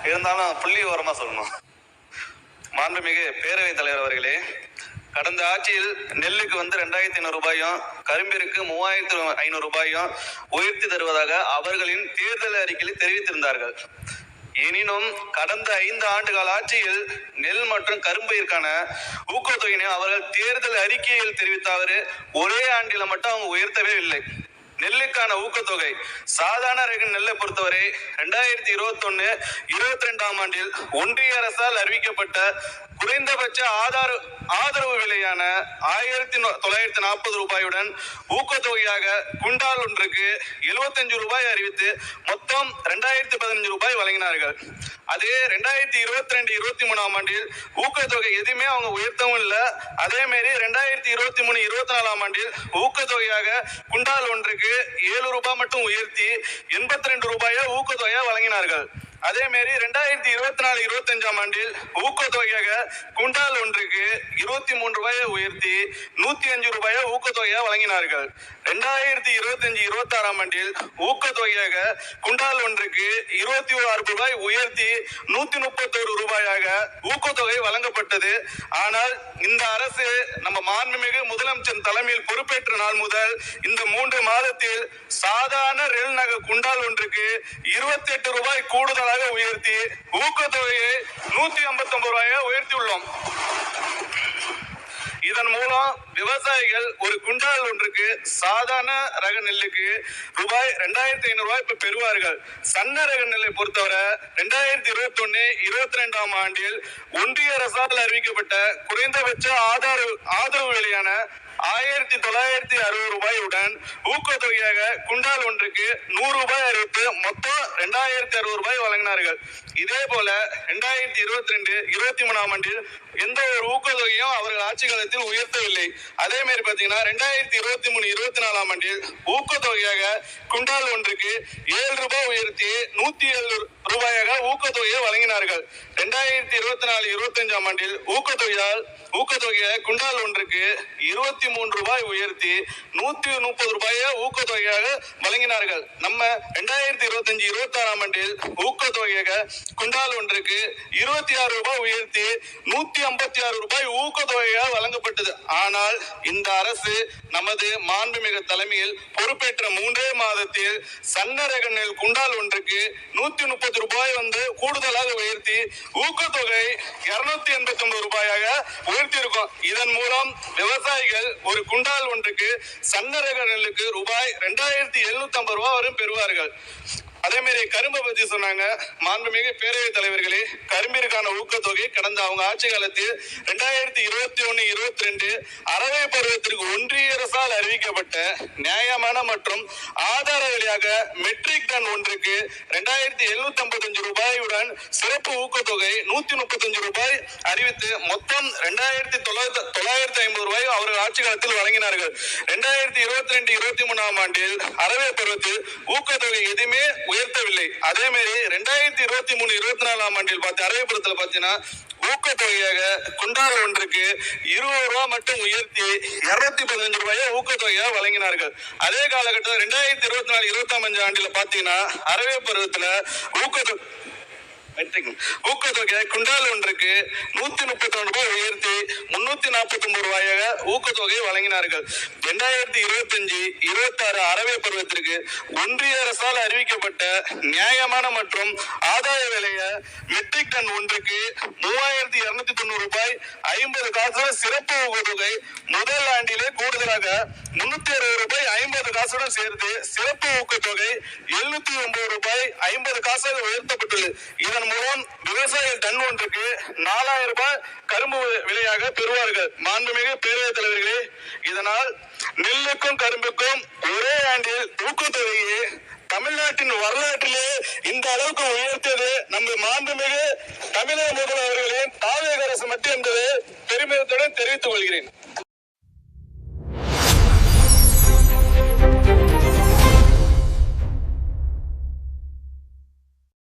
இருந்தாலும் புள்ளி ஓரமா சொல்லணும். மாண்புமிகு பேரவைத் தலைவர் அவர்களே, கடந்த ஆட்சியில் நெல்லுக்கு 2500 ரூபாயும் கரும்பிற்கு 3500 ரூபாயும் உயர்த்தி தருவதாக அவர்களின் தேர்தல் அறிக்கையில் தெரிவித்திருந்தார்கள். எனினும் கடந்த 5 ஆண்டுகால ஆட்சியில் நெல் மற்றும் கரும்பயிற்கான ஊக்கத்தொகையினை அவர்கள் தேர்தல் அறிக்கையில் தெரிவித்தவர் ஒரே ஆண்டில மட்டும் அவங்க உயர்த்தவே இல்லை. நெல்லுக்கான ஊக்கத்தொகை சாதாரண ரக நெல்லை பொறுத்தவரை 2021-22 ஆண்டில் ஒன்றிய அரசால் அறிவிக்கப்பட்ட குறைந்தபட்ச ஆதரவு விலையான 1940 ரூபாயுடன் ஊக்கத்தொகையாக குண்டால் ஒன்றுக்கு 75 ரூபாய் அறிவித்து மொத்தம் 2015 ரூபாய் வழங்கினார்கள். அதே 2022-23 ஆண்டில் ஊக்கத்தொகை எதுவுமே அவங்க உயர்த்தவும் இல்லை. அதே மாதிரி 2023-24 ஆண்டில் ஊக்கத்தொகையாக குண்டால் ஒன்றுக்கு 7 ரூபாய் மட்டும் உயர்த்தி 82 ரூபாயை ஊக்கத்தொகையா வழங்கினார்கள். அதே மாதிரி 2024-25 ஆண்டில் ஊக்கத்தொகையாக குண்டால் ஒன்றுக்கு 23 ரூபாயை உயர்த்தி 105 ரூபாயை ஊக்கத்தொகையா வழங்கினார்கள். 2025-26 ஆண்டில் ஊக்கத்தொகையாக குண்டால் ஒன்றுக்கு 26 ரூபாய் உயர்த்தி 131 ரூபாயாக ஊக்கத்தொகை வழங்கப்பட்டது. ஆனால் இந்த அரசு நம்ம மாண்புமிகு முதலமைச்சர் தலைமையில் பொறுப்பேற்ற நாள் முதல் இந்த 3 மாதத்தில் சாதாரண ரெல் நகர் குண்டால் ஒன்றுக்கு 28 ரூபாய் கூடுதலாக உயர்த்தி ஊக்கத்தொகையை 159 ரூபாயை உயர்த்தியுள்ளோம். இதன் மூலம் விவசாயிகள் ஒரு குண்டால் ஒன்றுக்கு சாதாரண ரக நெல்லுக்கு ரூபாய் 2500 ரூபாய் இப்ப பெறுவார்கள். சன்ன ரக நெல்லை பொறுத்தவரை 2021-22 ஆண்டில் ஒன்றிய அரசால் அறிவிக்கப்பட்ட குறைந்தபட்ச ஆதரவு விலையான 1960 ரூபாயுடன் ஊக்கத்தொகையாக குண்டால் ஒன்றுக்கு 100 ரூபாய் அறிவித்து மொத்தம் 2060 ரூபாய் வழங்கினார்கள். இதே போல 2022-23 ஆண்டில் எந்த ஒரு ஊக்கத்தொகையும் அவர்கள் ஆட்சி காலத்தில் உயர்த்தவில்லை. அதே மாதிரி பாத்தீங்கன்னா 2023-24 ஆண்டில் ஊக்கத்தொகையாக குண்டால் ஒன்றுக்கு 7 ரூபாய் உயர்த்தி 107 ரூபாயாக ஊக்கத்தொகையை வழங்கினார்கள். 2024-25 ஆண்டில் ஊக்கத்தொகையை குண்டால் ஒன்றுக்கு 23 ரூபாய் உயர்த்தி 130 ரூபாயை ஊக்கத்தொகையாக வழங்கினார்கள். நம்ம 2025-26 ஆண்டில் ஊக்கத்தொகையாக குண்டால் ஒன்றுக்கு 26 ரூபாய் உயர்த்தி 156 ரூபாய் ஊக்கத்தொகையாக வழங்கப்பட்டது. ஆனால் இந்த அரசு நமது மாண்புமிகு தலைமையில் பொறுப்பேற்ற 3 மாதத்தில் சன்ன ரக நெல் குண்டால் ஒன்றுக்கு 130 ரூபாய் கூடுதலாக உயர்த்தி ஊக்கத்தொகை 289 ரூபாயாக உயர்த்தி இருக்கும். இதன் மூலம் விவசாயிகள் ஒரு குண்டால் ஒன்றுக்கு சன்ன ரக நெல்லுக்கு ரூபாய் 2750 ரூபாய் வரும் பெறுவார்கள். அதே மாதிரி கரும்பை பத்தி சொன்னாங்க. மாண்புமிகு பேரவைத் தலைவர்களே, கரும்பிற்கான ஊக்கத்தொகை கடந்த அவங்க ஆட்சி காலத்தில் 2021-22 அரவை பருவத்திற்கு ஒன்றிய அரசால் அறிவிக்கப்பட்ட நியாயமான மற்றும் ஆதார விலையாக மெட்ரிக் டன் ஒன்றுக்கு 2755 ரூபாயுடன் சிறப்பு ஊக்கத்தொகை 135 ரூபாய் அறிவித்து மொத்தம் 2950 ரூபாய் அவர்கள் ஆட்சி காலத்தில் வழங்கினார்கள். 2022-23 ஆண்டில் அரவை பருவத்தில் ஊக்கத்தொகை எதுவுமே உயர்த்தவில்லை. அதே மாதிரி 2023-24 ஆண்டில் அரவைபுரத்தில் பார்த்தீங்கன்னா ஊக்கத்தொகையாக குண்டால் ஒன்றுக்கு 20 ரூபாய் மட்டும் உயர்த்தி 215 ரூபாயை ஊக்கத்தொகையாக வழங்கினார்கள். அதே காலகட்டத்தில் 2024-25 ஆண்டில் பார்த்தீங்கன்னா அரவை பருவத்தில் ஊக்கத்தொகை குண்டால் ஒன்றுக்கு 132 ரூபாய் உயர்த்தி 349 ரூபாயாக ஊக்கத்தொகை வழங்கினார்கள். 2025-26 அரவை பருவத்திற்கு ஒன்றிய அரசால் அறிவிக்கப்பட்ட நியாயமான மற்றும் ஆதாய விலைய மெட்ரிக் டன் ஒன்றுக்கு 3290 ரூபாய் 50 காசுடன் சிறப்பு ஊக்கத்தொகை முதல் ஆண்டிலே கூடுதலாக 360 ரூபாய் 50 காசுடன் சேர்த்து சிறப்பு ஊக்கத்தொகை 709 ரூபாய் 50 காசாக உயர்த்தப்பட்டுள்ளது. இதன் மூலம் விவசாயிகள் டன் ஒன்றுக்கு 4000 ரூபாய் கரும்பு விலையாக பெறுவார்கள். மாண்புமிகு பேரவைத் தலைவர்களே, இதனால் நெல்லுக்கும் கரும்புக்கும் ஒரே ஆண்டில் ஊக்கத்தொகையை தமிழ்நாட்டின் வரலாற்றிலே இந்த அளவுக்கு உயர்த்தியது நம்ம மாண்புமிகு தமிழக முதல்வர் அவர்களின் தாவேக அரசு மட்டும் என்பதை பெருமிதத்துடன் தெரிவித்துக் கொள்கிறேன்.